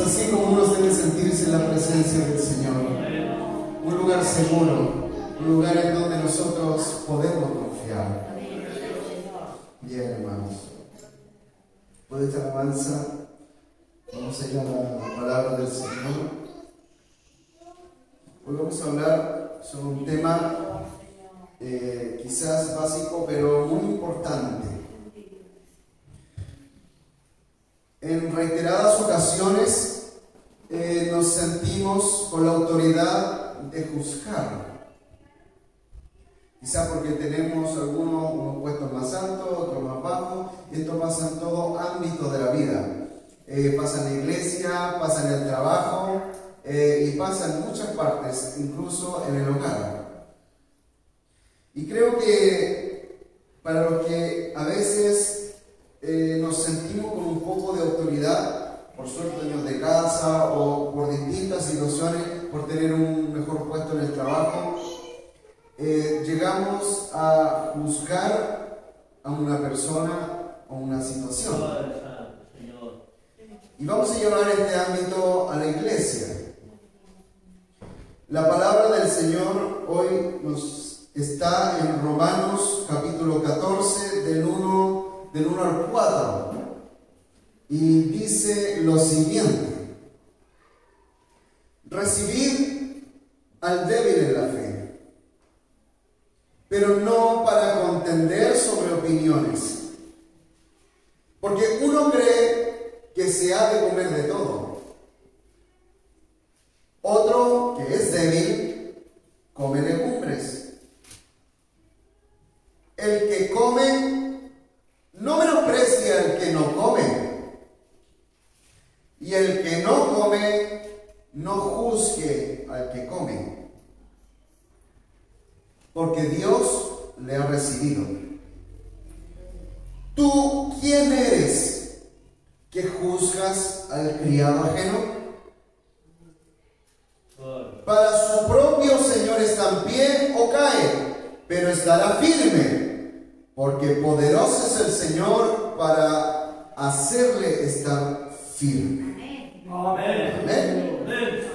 así como uno debe sentirse en la presencia del Señor. Un lugar seguro, un lugar en donde nosotros podemos confiar. Bien, hermanos. Por esta alabanza vamos a ir a la palabra del Señor. Hoy vamos a hablar sobre un tema quizás básico, pero muy importante. En reiteradas ocasiones nos sentimos con la autoridad de juzgar. Quizá porque tenemos unos puestos más altos, otros más bajos, y esto pasa en todo ámbito de la vida. Pasa en la iglesia, pasa en el trabajo y pasa en muchas partes, incluso en el hogar. Y creo que para los que a veces nos sentimos con un poco de autoridad, por ser dueños de casa o por distintas situaciones, por tener un mejor puesto en el trabajo, llegamos a juzgar a una persona o una situación. Y vamos a llevar este ámbito a la iglesia. La palabra del Señor hoy nos está en Romanos capítulo 14 del 1 al 4 y dice lo siguiente: recibid al débil en la fe, pero no para contender sobre opiniones, porque uno cree que se ha de comer de todo, otro que es débil come legumbres. El que come no menosprecia al que no come, y el que no come no juzgue al que come, porque Dios le ha recibido. ¿Tú quién eres que juzgas al criado ajeno? Para su propio Señor está en pie o cae, pero estará firme, porque poderoso es el Señor para hacerle estar firme. Amén. Amén.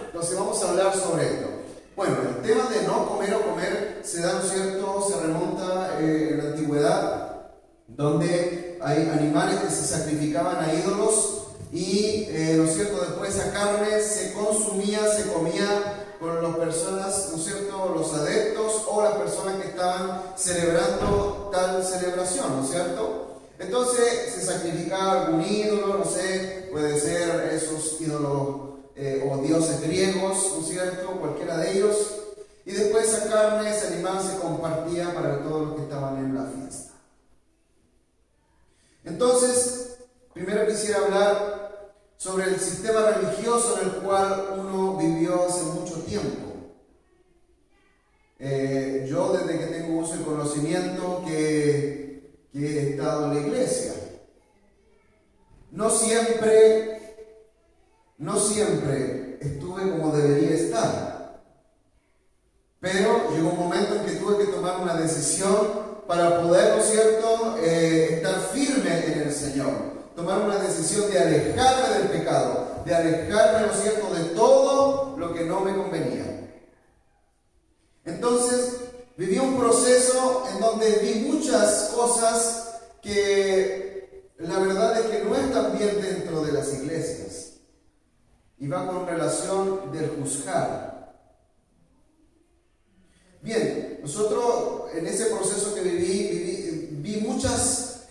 Entonces vamos a hablar sobre esto. Bueno, el tema de no comer o comer se da, ¿no es cierto?, se remonta en la antigüedad, donde hay animales que se sacrificaban a ídolos y, ¿no es cierto?, después esa carne se consumía, se comía con las personas, ¿no es cierto?, los adeptos o las personas que estaban celebrando tal celebración, ¿no es cierto? Entonces se sacrificaba algún ídolo, no sé, puede ser esos ídolos o dioses griegos, ¿no es cierto?, cualquiera de ellos, y después esa carne, ese animal se compartía para todos los que estaban en la fiesta. Entonces, primero quisiera hablar sobre el sistema religioso en el cual uno vivió hace mucho tiempo. Yo desde que tengo uso y conocimiento que he estado en la iglesia, no siempre estuve como debería estar, pero llegó un momento en que tuve que tomar una decisión para poder, ¿no es cierto?, estar firme en el Señor. Tomar una decisión de alejarme del pecado, de alejarme, ¿no es cierto?, de todo lo que no me convenía. Entonces, viví un proceso en donde vi muchas cosas que la verdad es que no están bien dentro de las iglesias. Y va con relación del juzgar. Bien, nosotros en ese proceso que vi muchas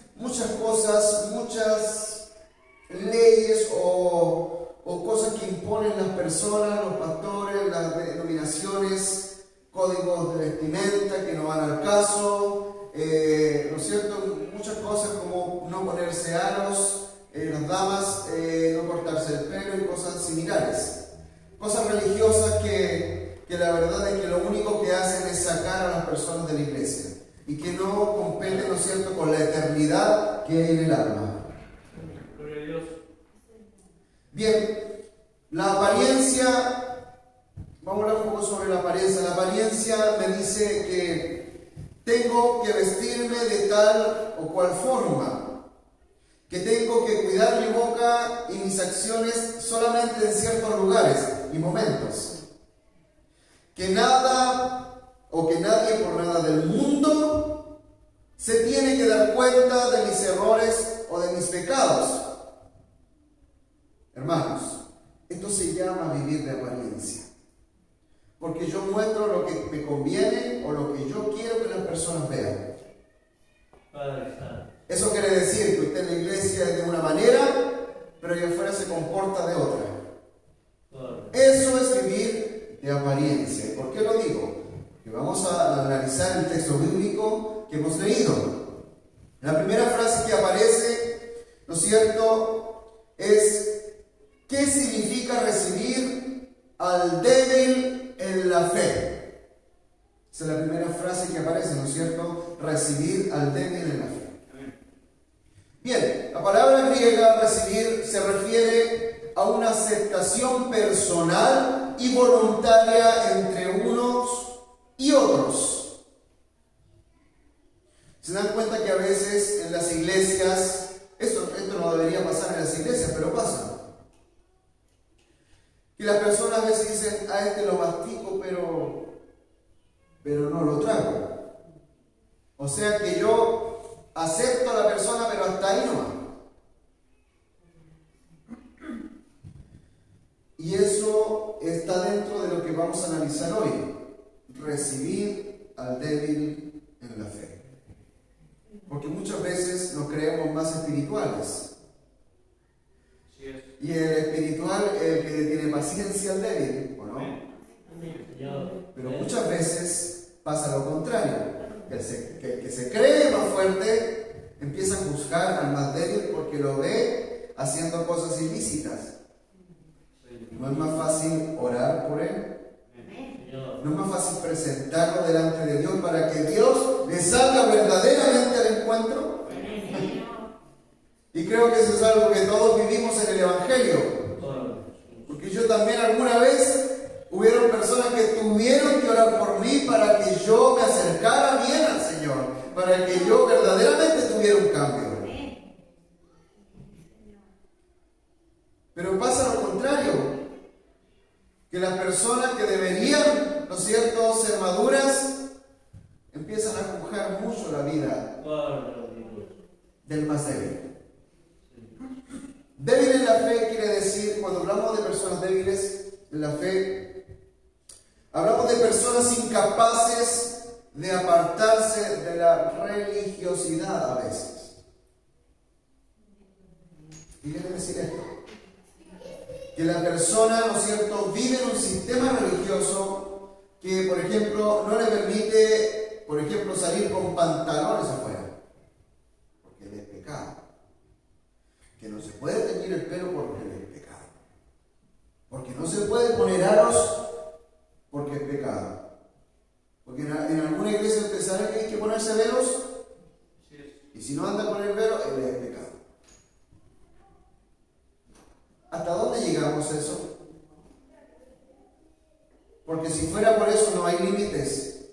cosas, muchas leyes o cosas que imponen las personas, los pastores, las denominaciones, códigos de vestimenta que no van al caso, ¿no es cierto? Muchas cosas como no ponerse aros, las damas no cortarse el pelo y cosas similares. Cosas religiosas que la verdad es que lo único que hacen es sacar a las personas de la iglesia y que no competen, ¿no es cierto?, con la eternidad que hay en el alma. Gloria a Dios. Bien, la apariencia, vamos a hablar un poco sobre la apariencia. La apariencia me dice que tengo que vestirme de tal o cual forma, que tengo que cuidar mi boca y mis acciones solamente en ciertos lugares y momentos, que nada o que nadie por nada del mundo se tiene que dar cuenta de mis errores o de mis pecados. Hermanos, esto se llama vivir de apariencia, porque yo muestro lo que me conviene o lo que yo quiero que las personas vean. Eso quiere decir que usted en la iglesia es de una manera, pero allá afuera se comporta de otra. Eso es vivir de apariencia. ¿Y por qué lo digo? Que vamos a analizar el texto bíblico que hemos leído. La primera frase que aparece, ¿no es cierto?, es ¿qué significa recibir al débil en la fe? Esa es la primera frase que aparece, ¿no es cierto? Recibir al débil en la fe. Bien, la palabra griega recibir se refiere a una aceptación personal y voluntaria entre unos y otros. Se dan cuenta que a veces en las iglesias, esto no debería pasar en las iglesias, pero pasa. Y las personas a veces dicen, a este lo mastico, pero no lo trago. O sea que yo acepto a la persona, pero hasta ahí nomás. Y eso está dentro de lo que vamos a analizar hoy. Recibir al débil en la fe. Porque muchas veces nos creemos más espirituales. Y el espiritual es el que tiene paciencia al débil, ¿o no? Pero muchas veces pasa lo contrario. Que el que se cree más fuerte empieza a juzgar al más débil porque lo ve haciendo cosas ilícitas. ¿No es más fácil orar por él? ¿No es más fácil presentarlo delante de Dios para que Dios le salga verdaderamente al encuentro? Y creo que eso es algo que todos vivimos en el Evangelio. Porque yo también alguna vez hubieron personas que tuvieron que orar por mí para que yo me acercara bien al Señor, para que yo verdaderamente tuviera un cambio. Pero pasa lo contrario, que las personas que deberían, ¿no es cierto?, ser maduras, empiezan a juzgar mucho la vida del más débil. Débil en la fe quiere decir, cuando hablamos de personas débiles en la fe, hablamos de personas incapaces de apartarse de la religiosidad a veces. ¿Qué quiere decir esto? Que la persona, ¿no es cierto?, vive en un sistema religioso que, por ejemplo, no le permite, por ejemplo, salir con pantalones afuera, porque es pecado. Que no se puede teñir el pelo porque es pecado. Porque no se puede poner aros porque es pecado. Porque en alguna iglesia usted sabe que hay que ponerse velos. Y si no anda con el velo, él es pecado. ¿Hasta dónde llegamos eso? Porque si fuera por eso no hay límites.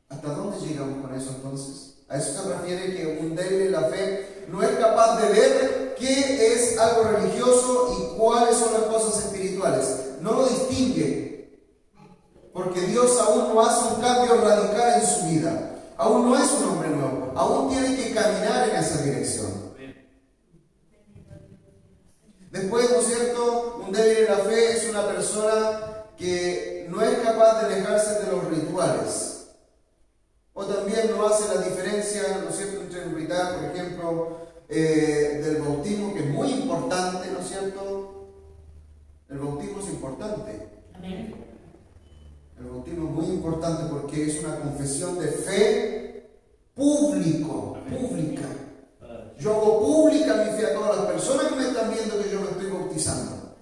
¿Hasta dónde llegamos con eso entonces? A eso se refiere que un débil en la fe no es capaz de ver qué es algo religioso y cuáles son las cosas espirituales. No lo distingue. Porque Dios aún no hace un cambio radical en su vida. Aún no es un hombre nuevo. Aún tiene que caminar en esa dirección. Después, ¿no es cierto?, un débil en la fe es una persona que no es capaz de alejarse de los rituales. O también no hace la diferencia, ¿no es cierto?, entre un ritual, por ejemplo, del bautismo, que es muy importante, ¿no es cierto? El bautismo es importante. Amén. El bautismo es muy importante porque es una confesión de fe pública. Yo hago pública mi fe a todas las personas que me están viendo que yo me estoy bautizando.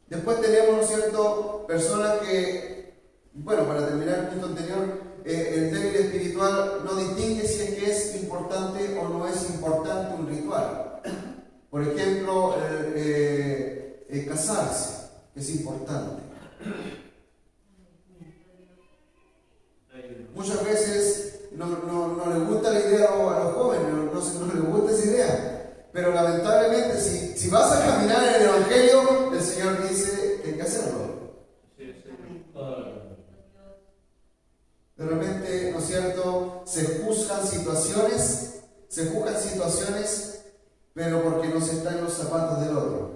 Después tenemos, ¿no es cierto?, personas que, bueno, para terminar el punto anterior, el débil espiritual no distingue si es que es importante o no es importante un ritual. Por ejemplo, casarse es importante. Muchas veces no Pero lamentablemente, si vas a caminar en el Evangelio, el Señor dice que hay que hacerlo. De repente, ¿no es cierto?, se juzgan situaciones, pero porque no se está en los zapatos del otro.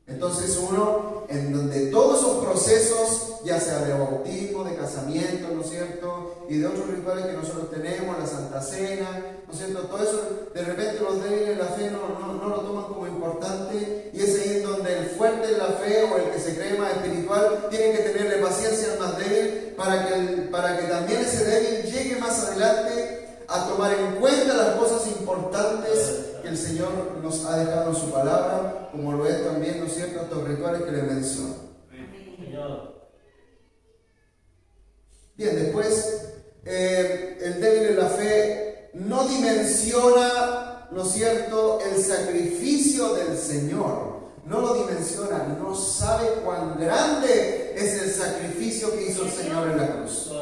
Entonces uno, en donde todos esos procesos, ya sea de bautismo, de casamiento, ¿no es cierto?, y de otros rituales que nosotros tenemos, la Santa Cena, ¿no es cierto?, todo eso, de repente los débiles en la fe no lo toman como importante, y es ahí en donde el fuerte en la fe o el que se cree más espiritual tiene que tenerle paciencia al más débil para que también ese débil llegue más adelante a tomar en cuenta las cosas importantes que el Señor nos ha dejado en su palabra, como lo es también, ¿no es cierto?, estos rituales que le menciono. Bien, después, el débil en la fe no dimensiona, ¿no es cierto?, el sacrificio del Señor. No lo dimensiona, no sabe cuán grande es el sacrificio que hizo el Señor en la cruz.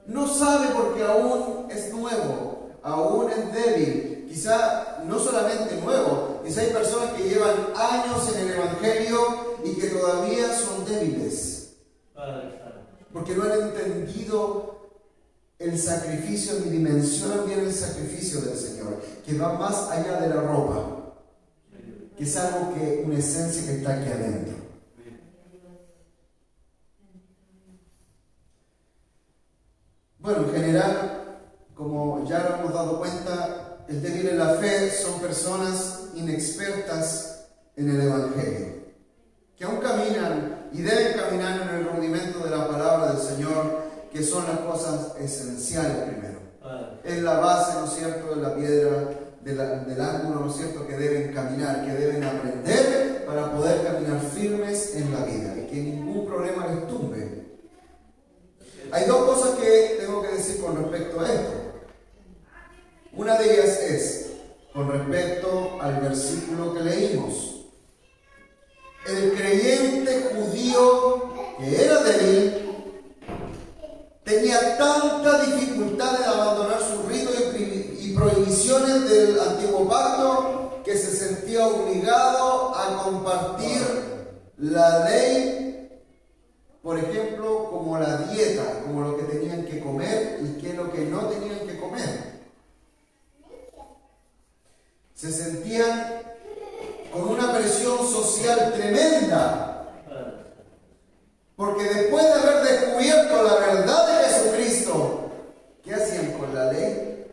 No sabe porque aún es nuevo, aún es débil. Quizá no solamente nuevo, quizá hay personas que llevan años en el Evangelio y que todavía son débiles. Porque no han entendido el sacrificio ni dimensionan bien el sacrificio del Señor, que va más allá de la ropa, que es algo que, una esencia que está aquí adentro. Bueno, en general, como ya lo hemos dado cuenta, el débil en la fe son personas inexpertas en el Evangelio, que aún caminan y deben caminar en el rudimento de la palabra del Señor, que son las cosas esenciales primero. Es la base, ¿no es cierto?, de la piedra del ángulo, ¿no es cierto?, que deben caminar, que deben aprender para poder caminar firmes en la vida y que ningún problema les tumbe. Hay dos cosas que tengo que decir con respecto a esto. Una de ellas es con respecto al versículo que leímos. El creyente judío que era débil tenía tanta dificultad en abandonar sus ritos y prohibiciones del antiguo pacto que se sentía obligado a compartir la ley, por ejemplo, como la dieta, como lo que tenían que comer y qué es lo que no tenían que comer. Se sentían con una presión social tremenda, porque después de haber descubierto la verdad de Jesucristo, ¿qué hacían con la ley?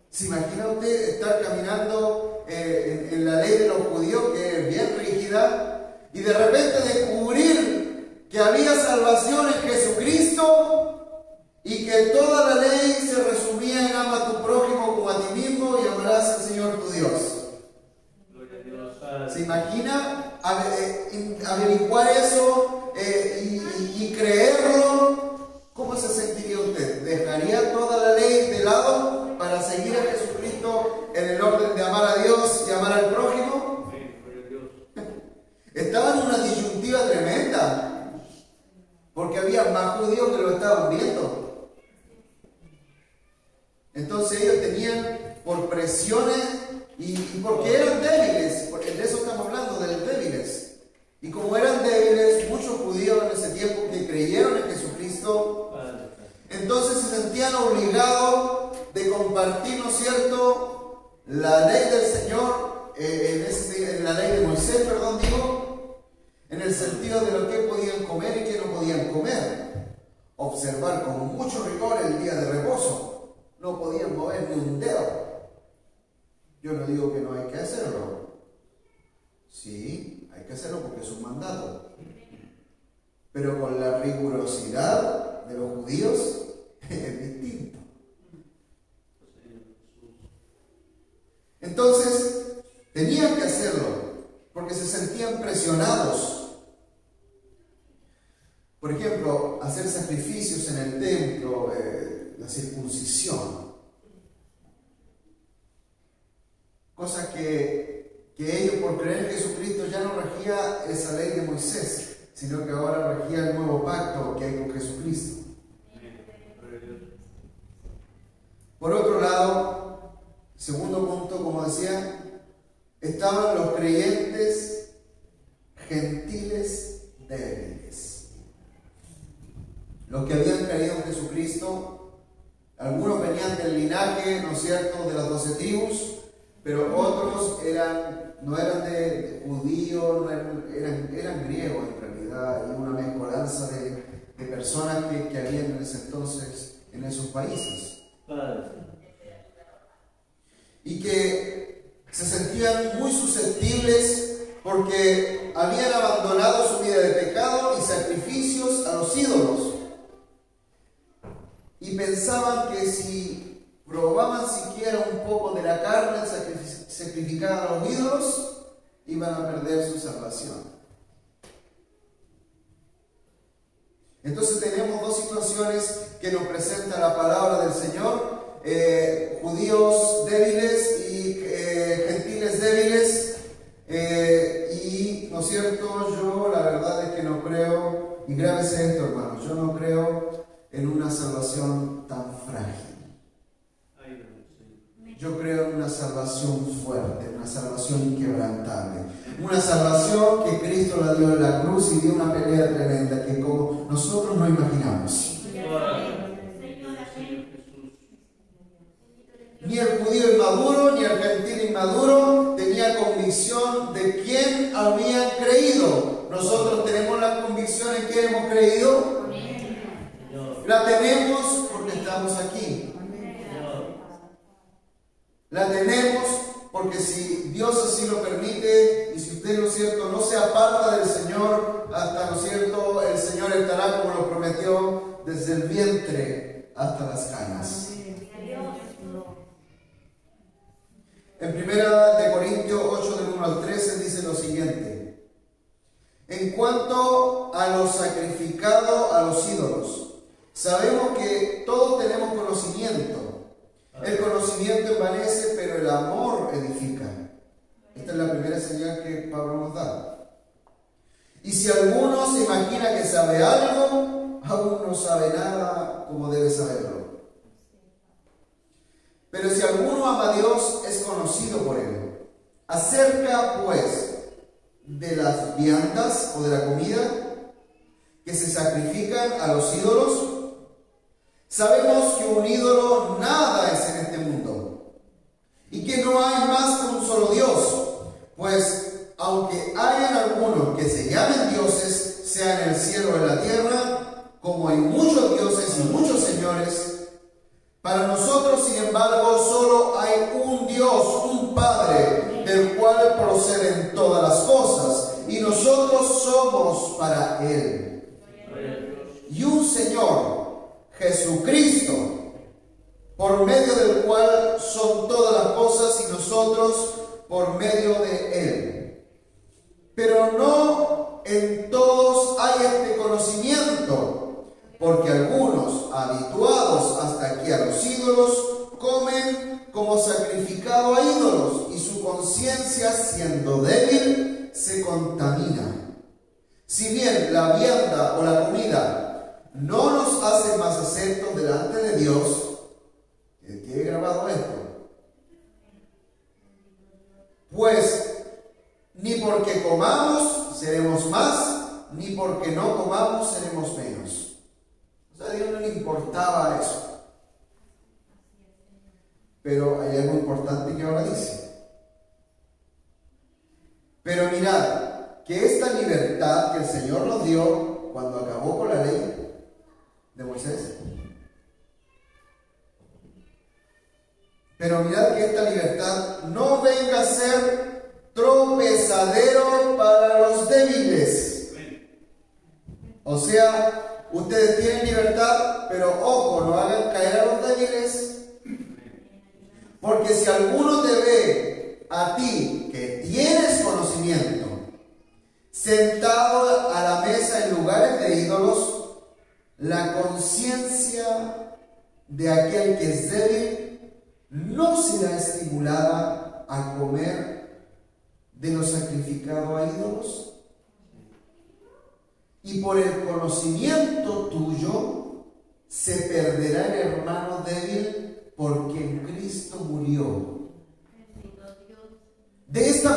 ¿Se imagina usted estar caminando en la ley de los judíos, que es bien rígida, y de repente descubrir que había salvación en Jesucristo y que toda la ley se resumía en ama a tu prójimo como a ti mismo y amarás al Señor tu Dios? ¿Se imagina averiguar eso y creerlo? ¿Cómo se sentiría usted? ¿Dejaría toda la ley de lado para seguir a Jesucristo en el orden de amar a Dios y amar al prójimo? Estaba en una disyuntiva tremenda, porque había más judíos que lo estaban viendo. Entonces ellos tenían, por presiones y porque eran débiles, porque de eso estamos hablando, de los débiles. Y como eran débiles, muchos judíos en ese tiempo que creyeron en Jesucristo, entonces se sentían obligados de compartir, ¿no es cierto?, la ley del Señor, en la ley de Moisés, en el sentido de lo que podían comer y qué no podían comer. Observar con mucho rigor el día de reposo. No podían mover ni un dedo. Yo no digo que no hay que hacerlo. Sí, hay que hacerlo porque es un mandato. Pero con la rigurosidad de los judíos es distinto. Entonces, tenían que hacerlo porque se sentían presionados. Por ejemplo, hacer sacrificios en el templo, la circuncisión. Cosa que ellos, por creer en Jesucristo, ya no regía esa ley de Moisés, sino que ahora regía el nuevo pacto que hay con Jesucristo. Por otro Segundo punto, como decía, estaban los creyentes gentiles débiles. Los que habían creído en Jesucristo, algunos venían del linaje, ¿no es cierto?, de las 12 tribus, pero otros no eran de judíos, eran griegos en realidad, y una mezcolanza de personas que habían en ese entonces en esos países. Y que se sentían muy susceptibles porque habían abandonado su vida de pecado y sacrificios a los ídolos. Y pensaban que si probaban siquiera un poco de la carne sacrificada a los ídolos, iban a perder su salvación. Entonces tenemos dos situaciones que nos presenta la palabra del Señor. Judíos débiles y gentiles débiles, y ¿no es cierto? Yo la verdad es que no creo, y grábese esto, hermanos, yo no creo en una salvación tan frágil. Yo creo en una salvación fuerte, una salvación inquebrantable, una salvación que Cristo la dio en la cruz y dio una pelea tremenda que como nosotros no imaginamos. Ni el judío inmaduro ni el gentil inmaduro tenía convicción de quién habían creído. Nosotros tenemos la convicción en quién hemos creído. La tenemos porque estamos aquí. La tenemos porque si Dios así lo permite y si usted, ¿no es cierto?, no se aparta del Señor hasta, ¿no es cierto?, el Señor estará como lo prometió desde el vientre hasta las canas. En 1 Corintios 8, del 1 al 13, dice lo siguiente: en cuanto a lo sacrificado a los ídolos, sabemos que todos tenemos conocimiento. El conocimiento envanece, pero el amor edifica. Esta es la primera señal que Pablo nos da. Y si alguno se imagina que sabe algo, aún no sabe nada como debe saberlo. Pero si alguno ama a Dios, es conocido por él. Acerca, pues, de las viandas o de la comida que se sacrifican a los ídolos, sabemos que un ídolo nada es en este mundo, y que no hay más que un solo Dios, pues aunque hayan algunos que se llamen dioses, sea en el cielo o en la tierra, como hay muchos dioses y muchos señores, para nosotros, sin embargo, solo hay un Dios, un Padre, del cual proceden todas las cosas, y nosotros somos para Él. Y un Señor, Jesucristo, por medio del cual son todas las cosas, y nosotros por medio de Él. Pero no en todos hay este conocimiento, porque algunos, habituados hasta aquí a los ídolos, comen como sacrificado a ídolos, y su conciencia, siendo débil, se contamina. Si bien la vianda o la comida no nos hace más aceptos delante de Dios, que quede grabado esto, pues ni porque comamos seremos más, ni porque no comamos seremos menos. O sea, a Dios no le importaba eso. Pero hay algo importante que ahora dice. Pero mirad, que esta libertad que el Señor nos dio cuando acabó con la ley de Moisés. Pero mirad que esta libertad no venga a ser tropezadero para los débiles. O sea, ustedes tienen libertad, pero ojo, no hagan caer a los débiles. Porque si alguno te ve a ti que tienes conocimiento, sentado a la mesa en lugares de ídolos, la conciencia de aquel que es débil no será estimulada a comer de lo sacrificado a ídolos. Y por el conocimiento tuyo se perderá el hermano débil, porque en Cristo murió.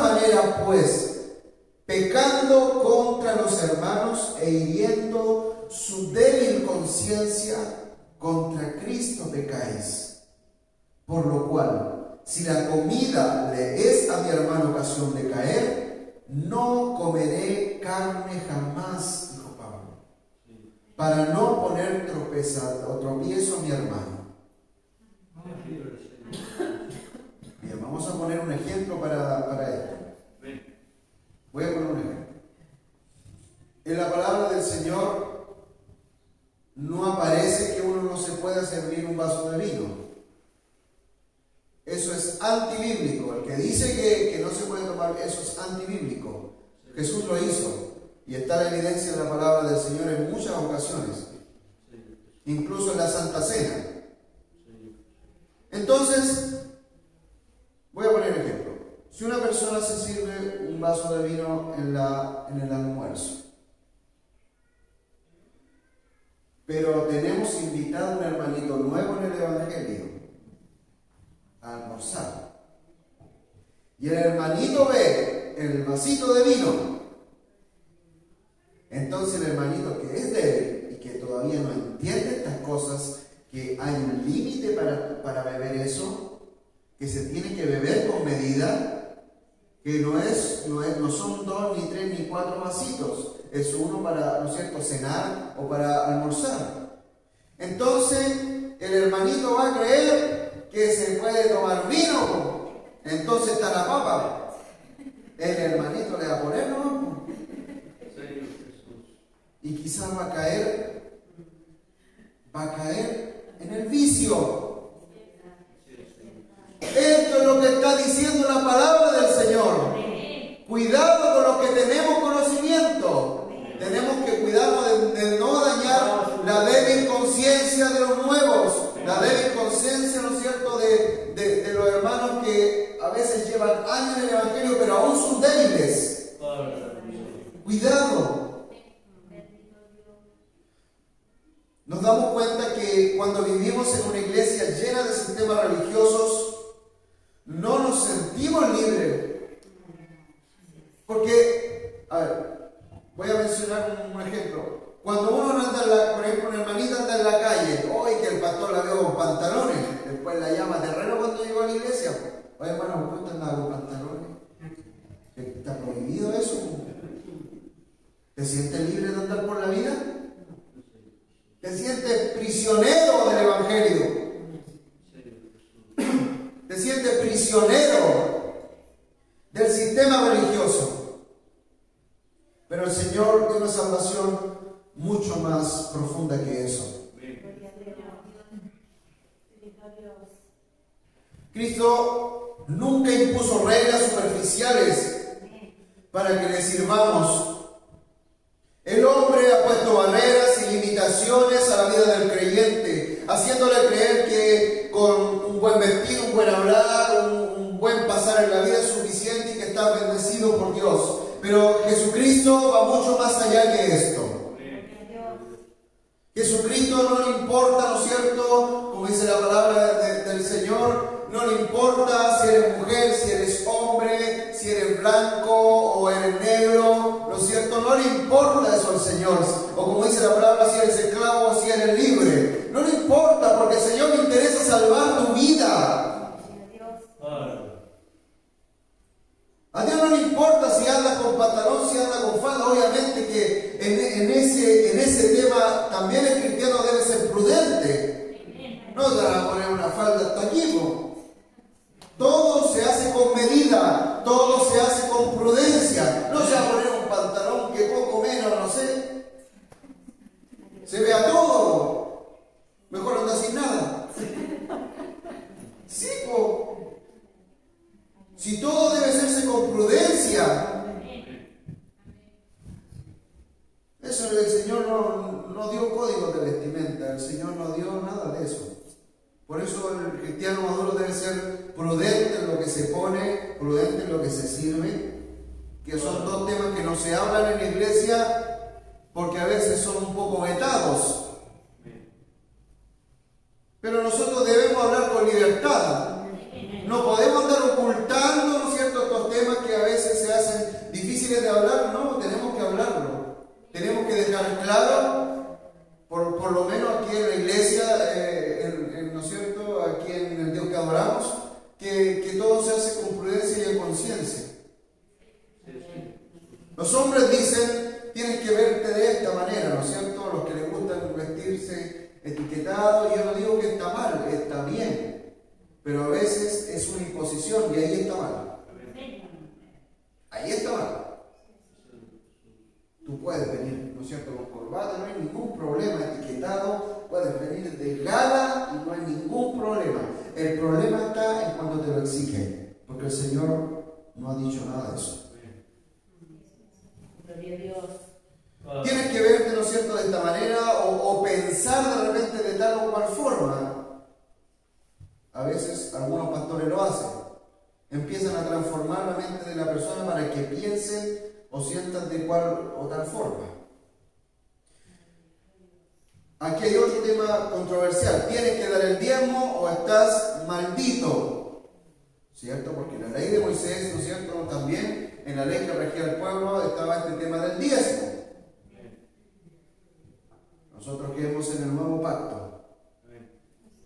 manera, pues, pecando contra los hermanos e hiriendo su débil conciencia, contra Cristo pecáis. Por lo cual, si la comida le es a mi hermano ocasión de caer, no comeré carne jamás, dijo Pablo, para no poner tropiezo a mi hermano. Bien, vamos a poner un ejemplo para esto. Voy a poner un ejemplo. En la palabra del Señor no aparece que uno no se pueda servir un vaso de vino. Eso es antibíblico. El que dice que no se puede tomar, eso es antibíblico. Jesús lo hizo. Y está la evidencia de la palabra del Señor en muchas ocasiones. Incluso en la Santa Cena. Entonces, voy a poner ejemplo. Si una persona se sirve un vaso de vino en el almuerzo, pero tenemos invitado a un hermanito nuevo en el Evangelio a almorzar, y el hermanito ve el vasito de vino, entonces el hermanito que es débil y que todavía no entiende estas cosas, que hay un límite para beber eso, que se tiene que beber con medida, que no son 2, ni 3, ni 4 vasitos, es uno para, ¿no es cierto?, cenar o para almorzar. Entonces el hermanito va a creer que se puede tomar vino, entonces está la papa, el hermanito le va a poner, ¿no? Y quizás va a caer en el vicio. Esto es lo que está diciendo la palabra del Señor. Cuidado con los que tenemos conocimiento. Tenemos que cuidarnos de no dañar la débil conciencia de los nuevos, la débil conciencia, ¿no es cierto?, de los hermanos que a veces llevan años en el Evangelio, pero aún son débiles. Cuidado. Nos damos cuenta que cuando vivimos en una iglesia llena de sistemas religiosos, no nos sentimos libres. Porque, a ver, voy a mencionar un ejemplo. Cuando uno anda, por ejemplo, una hermanita anda en la calle, hoy que el pastor la veo con pantalones, después la llama terreno cuando llegó a la iglesia. Oye, hermano, ¿por qué andaba con pantalones? ¿Está prohibido eso? ¿Te sientes libre de andar por la vida? ¿Te sientes prisionero del Evangelio? ¿Te sientes prisionero del sistema religioso? Pero el Señor tiene una salvación mucho más profunda que eso. Cristo nunca impuso reglas superficiales para que le sirvamos. El hombre ha puesto barreras y limitaciones a la vida del creyente, haciéndole creer que con un buen vestir, un buen hablar, un buen pasar en la vida es suficiente y que está bendecido por Dios. Pero Jesucristo va mucho más allá que esto. Jesucristo no le importa, ¿no es cierto?, como dice la palabra del Señor, no le importa si eres mujer, si eres hombre, si eres blanco o eres negro, ¿no es cierto? No le importa eso al Señor. O como dice la palabra, si eres esclavo o si eres libre. No le importa, porque al Señor le interesa salvar tu vida. A Dios no le importa si anda con pantalón, si anda con falda. Obviamente que en ese tema también el cristiano debe ser prudente. No te van a poner una falda hasta aquí, ¿no? Todo se hace con medida, todo se hace con prudencia. No se va a poner un pantalón que poco menos, no sé, se vea todo. Mejor anda sin nada. Sí, po. Si todo debe hacerse con prudencia. Eso el Señor no dio código de vestimenta, el Señor no dio nada de eso. Por eso el cristiano maduro debe ser prudente en lo que se pone, prudente en lo que se sirve, que son dos temas que no se hablan en la iglesia porque a veces son un poco vetados. Pero nosotros debemos hablar con libertad. No podemos andar ocultando, ¿no es cierto?, estos temas que a veces claro, por lo menos aquí en la iglesia, ¿no es cierto?, aquí en el Dios que adoramos, que todo se hace con prudencia y a conciencia. Los hombres dicen, tienes que verte de esta manera, ¿no es cierto? Los que les gustan vestirse etiquetado, yo no digo que está mal, está bien, pero a veces es una imposición y ahí está mal. Ahí está mal. Tú puedes venir, ¿no es cierto?, con corbata, no hay ningún problema, etiquetado, puedes venir de gala y no hay ningún problema. El problema está en cuando te lo exigen, porque el Señor no ha dicho nada de eso. Tienes que verte, ¿no es cierto?, de esta manera o pensar de repente de tal o cual forma. A veces algunos pastores lo hacen. Empiezan a transformar la mente de la persona para que piensen o sientan de cual o tal forma. Aquí hay otro tema controversial. ¿Tienes que dar el diezmo o estás maldito? ¿Cierto? Porque en la ley de Moisés, ¿no es cierto?, también en la ley que regía el pueblo estaba este tema del diezmo. Nosotros creemos en el nuevo pacto.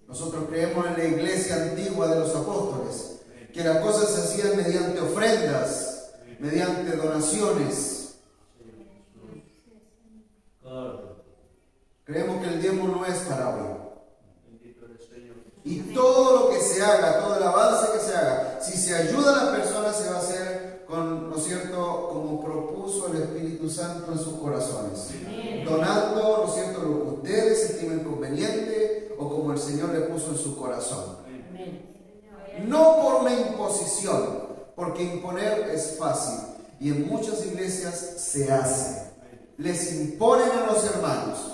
Nosotros creemos en la iglesia antigua de los apóstoles, que las cosas se hacían mediante ofrendas, mediante donaciones. Creemos que el diezmo no es para hoy. Y todo lo que se haga, todo el avance que se haga, si se ayuda a las personas, se va a hacer con, ¿no es cierto?, como propuso el Espíritu Santo en sus corazones. Donando, ¿no es cierto?, lo que ustedes estimen conveniente o como el Señor le puso en su corazón. No por una imposición, porque imponer es fácil y en muchas iglesias se hace. Les imponen a los hermanos.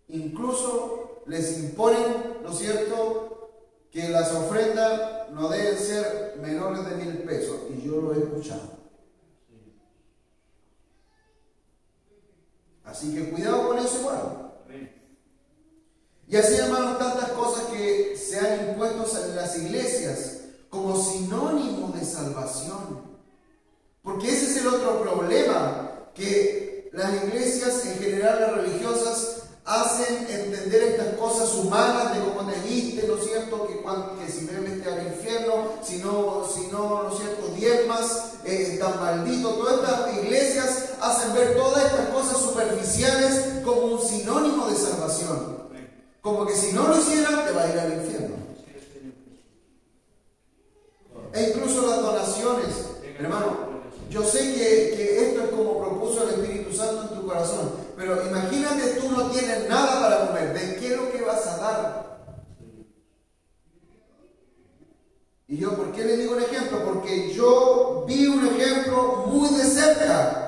Incluso les imponen, ¿no es cierto?, que las ofrendas no deben ser menores de 1,000 pesos. Y yo lo he escuchado. Así que cuidado con eso igual. Y así, hermanos, tantas cosas que se han impuesto en las iglesias como sinónimo de salvación. Porque ese es el otro problema, que las iglesias, en general las religiosas, hacen entender estas cosas humanas de cómo te viste, ¿no es cierto?, que si bebes te va al infierno, si no, ¿no es cierto?, diezmas, estás maldito. Todas estas iglesias hacen ver todas estas cosas superficiales como un sinónimo de salvación. Como que si no lo hicieran, te va a ir al infierno. E incluso las donaciones, hermano. Yo sé que esto es como propuso el Espíritu Santo en tu corazón, pero imagínate, tú no tienes nada para comer. ¿De qué es lo que vas a dar? Y yo, ¿por qué le digo un ejemplo? Porque yo vi un ejemplo muy de cerca.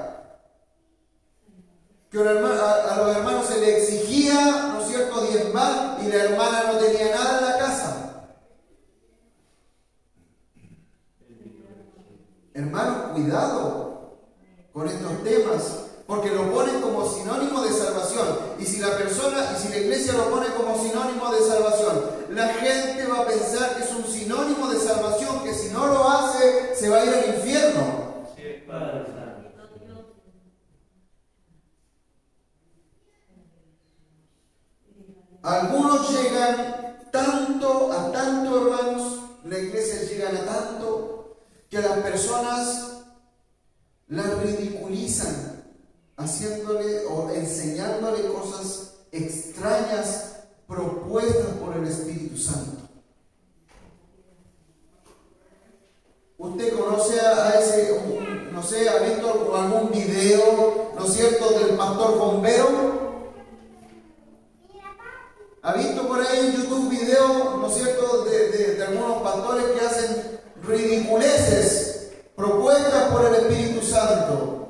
Que a los hermanos se les exigía, ¿no es cierto?, diezmar, y la hermana no tenía nada en la casa. Hermanos, cuidado con estos temas, porque lo ponen como sinónimo de salvación. Y si la iglesia lo pone como sinónimo de salvación, la gente va a pensar que es un sinónimo de salvación, que si no lo hace, se va a ir al infierno. Algunos llegan a tanto, hermanos, las iglesias llegan a tanto, que las personas las ridiculizan, haciéndole o enseñándole cosas extrañas propuestas por el Espíritu Santo. Usted conoce a ese, no sé, ha visto algún video, ¿no es cierto?, del pastor bombero. ¿Ha visto por ahí en YouTube videos, ¿no es cierto?, de algunos pastores que hacen ridiculeces propuestas por el Espíritu Santo?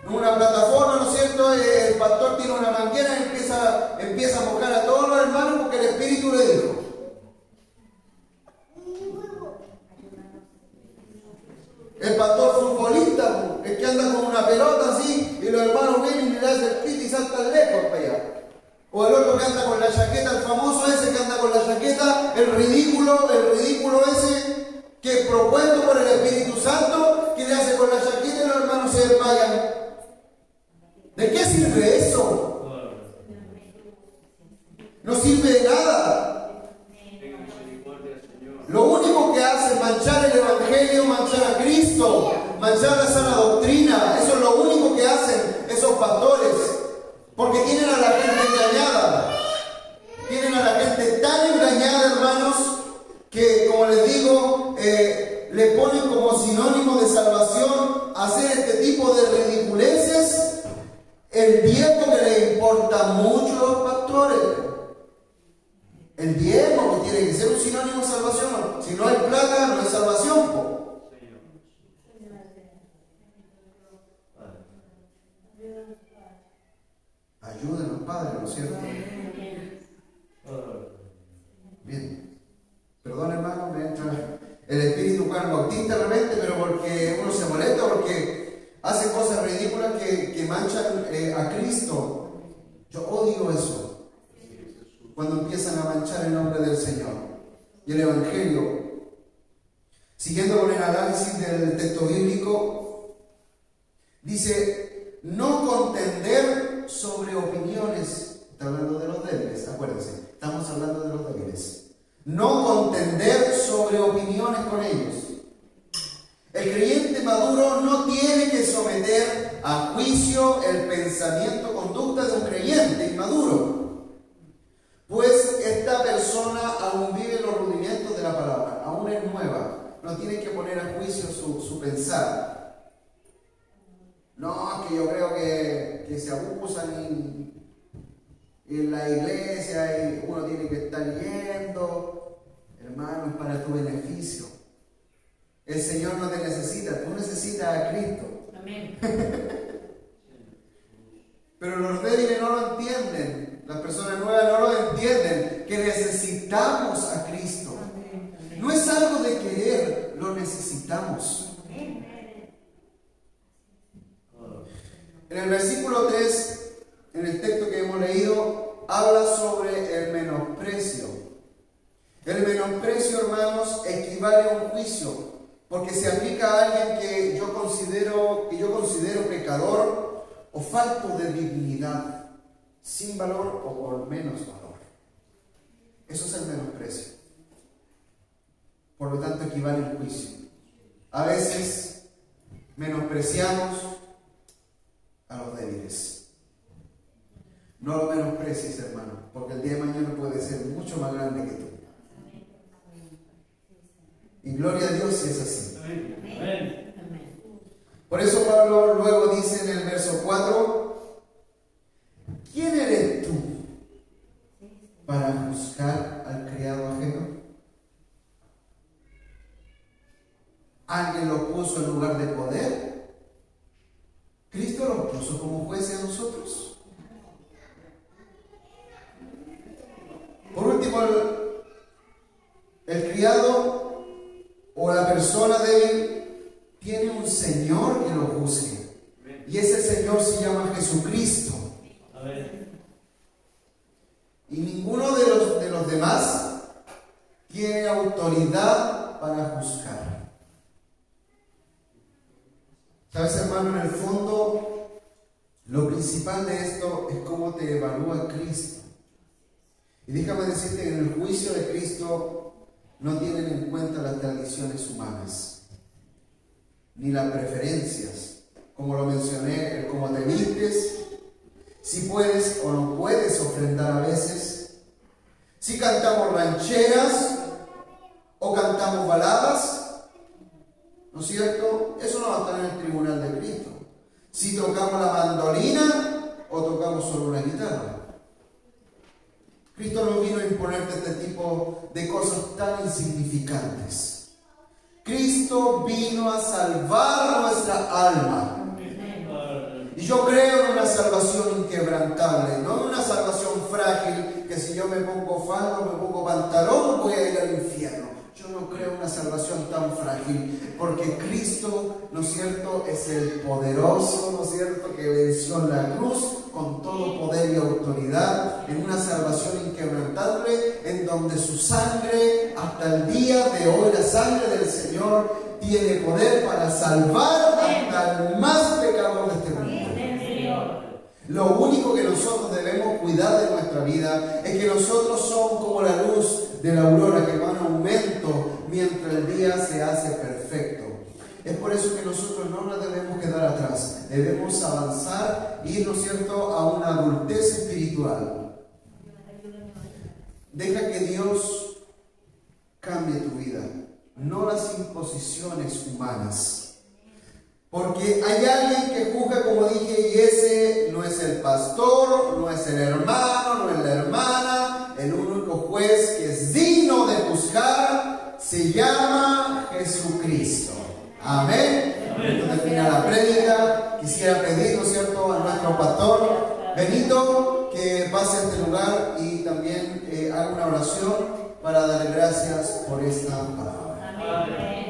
En una plataforma, ¿no es cierto?, el pastor tiene una manguera y empieza a mojar a todos los hermanos porque el Espíritu le dijo. El pastor futbolista, el que anda con una pelota así y los hermanos vienen y le dan el pit y saltan lejos para allá. O el otro que anda con la chaqueta, el famoso ese que anda con la chaqueta, el ridículo ese que propuesto por el Espíritu Santo, que le hace con la chaqueta y los hermanos se desmayan. manchar el Evangelio, manchar a Cristo, manchar la sana doctrina. Eso es lo único que hacen esos pastores, porque tienen a la gente engañada. Tienen a la gente tan engañada, hermanos, que, como les digo, le ponen como sinónimo de salvación hacer este tipo de ridiculeces. El diezmo, que le importa mucho a los pastores. El diezmo, que tiene que ser un sinónimo de salvación. Si no hay plata, no hay salvación, po. Ayúdenos, Padre, ¿no es cierto? Bien. Perdón, hermano, me entra el espíritu Juan Bautista realmente, pero porque uno se molesta, porque hace cosas ridículas que manchan a Cristo. Yo odio eso. Cuando empiezan a manchar el nombre del Señor y el Evangelio. Siguiendo con el análisis del texto bíblico, dice: no contender sobre opiniones. Está hablando de los débiles, acuérdense, estamos hablando de los débiles. No contender sobre opiniones con ellos. El creyente maduro no tiene que someter a juicio el pensamiento o conducta de un creyente inmaduro, pues esta persona aún vive los rudimentos de la palabra, aún es nueva, no tiene que poner a juicio su pensar. No, es que yo creo que se abusan en la iglesia y uno tiene que estar yendo. Hermano, es para tu beneficio. El Señor no te necesita, tú necesitas a Cristo. Amén. Pero los débiles no lo entienden, las personas nuevas no lo entienden, que necesitamos a Cristo. No es algo de querer, lo necesitamos. En el versículo 3, en el texto que hemos leído, habla sobre el menosprecio. El menosprecio, hermanos, equivale a un juicio, porque se aplica a alguien que yo considero pecador o falto de dignidad, sin valor o por menos valor. Eso es el menosprecio. Por lo tanto, equivale a un juicio. A veces menospreciamos a los débiles. No lo menosprecies, hermano, porque el día de mañana puede ser mucho más grande que tú. Y gloria a Dios si es así. Amén. Por eso Pablo luego dice en el verso 4: ¿quién eres tú para juzgar al criado ajeno? ¿Alguien lo puso en lugar de poder? ¿Cristo lo puso como juez a nosotros? Por último, el criado o la persona débil tiene un Señor que lo juzgue. Y ese Señor se llama Jesucristo. Y ninguno de los demás tiene autoridad para juzgar. ¿Sabes, hermano? En el fondo, lo principal de esto es cómo te evalúa Cristo. Y déjame decirte que en el juicio de Cristo no tienen en cuenta las tradiciones humanas, ni las preferencias, como lo mencioné, el cómo te vistes, si puedes o no puedes ofrendar a veces, si cantamos rancheras o cantamos baladas, ¿no es cierto? Eso no va a estar en el tribunal de Cristo. Si tocamos la mandolina o tocamos solo una guitarra. Cristo no vino a imponerte este tipo de cosas tan insignificantes. Cristo vino a salvar nuestra alma. Y yo creo en una salvación inquebrantable, no en una salvación frágil, que si yo me pongo falda o me pongo pantalón voy a ir al infierno. Yo no creo en una salvación tan frágil, porque Cristo, ¿no es cierto?, es el poderoso, ¿no es cierto?, que venció en la cruz con todo poder y autoridad, en una salvación inquebrantable, en donde su sangre, hasta el día de hoy, la sangre del Señor tiene poder para salvar hasta el más pecador de este mundo. Lo único que nosotros debemos cuidar de nuestra vida es que nosotros somos como la luz de la aurora, que va en aumento mientras el día se se hace perfecto. Es por eso que nosotros no nos debemos quedar atrás, debemos avanzar y, ¿no es cierto?, a una adultez espiritual. Deja que Dios cambie tu vida, no las imposiciones humanas. Porque hay alguien que juzga, como dije, y ese no es el pastor, no es el hermano, no es la hermana. El único juez que es digno de juzgar se llama Jesucristo. Amén. Entonces termina la prédica. Quisiera pedir, ¿no es cierto?, a nuestro pastor Benito que pase a este lugar y también haga una oración para darle gracias por esta palabra. Amén.